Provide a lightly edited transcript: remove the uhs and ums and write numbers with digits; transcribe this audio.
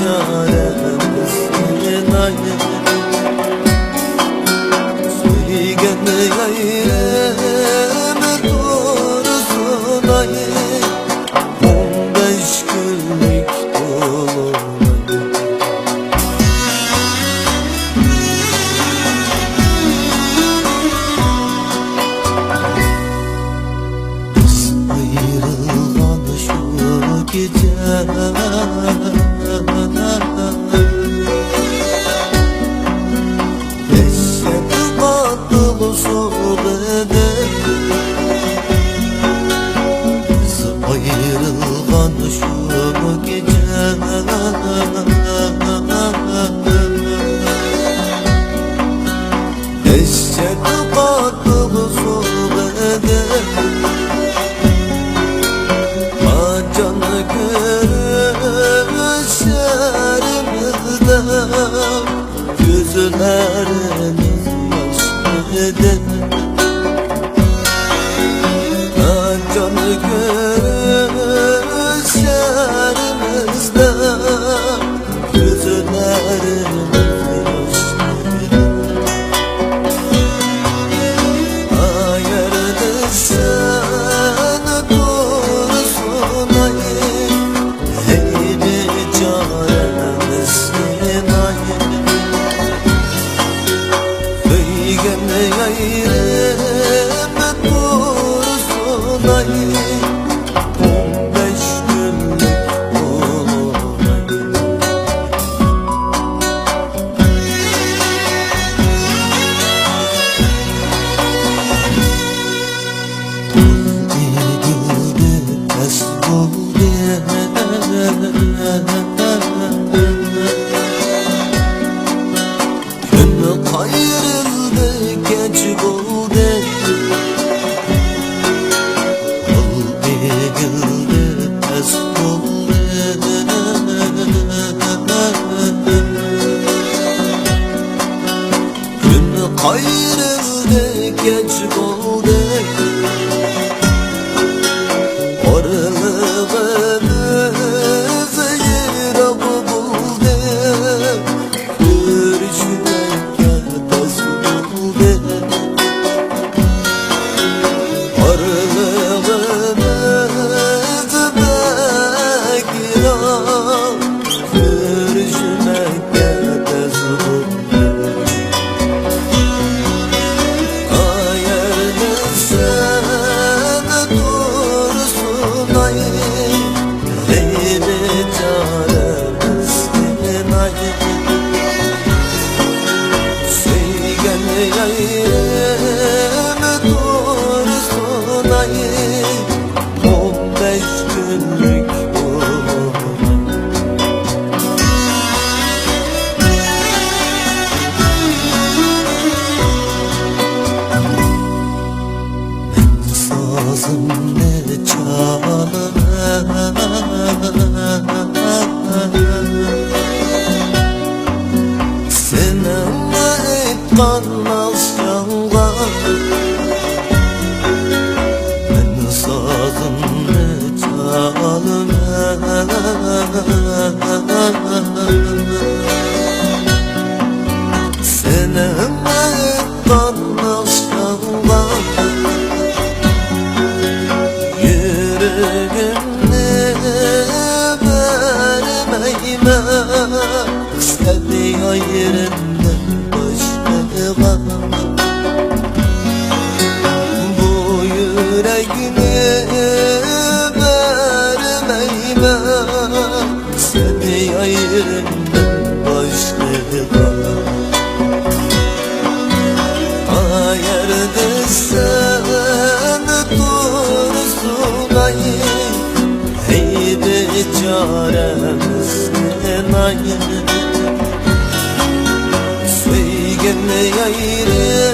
çaremiz aynı. Söyleyene gayreme doğrusun aynı. 15 günlük dolunay. Biz ayrılgan şu gece Eşyedi katlı soğudu. Biz ayrılgan şu gece Eşyedi katlı soğudu. Canı görüşlerimizde gözlerimiz yaşlıdır. Canı görüşlerimizde gözlerimiz yaşlıdır. Ayardı sen doğrusun ayı. Heyli çaremiz aynı. Söyleyene gayreme doğrusun ayı. 15 günlük dolunay. Dilde es buldu. Gün ayrıldı geç oldu. Dilde es buldu. Gün ayrıldı geç oldu. Varlığımızı yırab buldu. Görüşmekte tez buldu. Varlığımızı bekliyor. Görüşmekte tez buldu. Ayardı sen doğrusun ayı. Heyli çaremiz aynı. Söyleyene gayreme doğrusun ayı. 15 günlük dolunay. Sazım ne çalım seninle kanmaz yangan. Ben sazım ne çalım seninle kanmaz yangan. Yüreğimde vermeyme seni ayrımdan başka. Bu yüreğimi vermeyme seni ayrımdan başka. Ayardı sen doğrusun ayı. Heyli çaremiz aynı. Söyleyene gayrı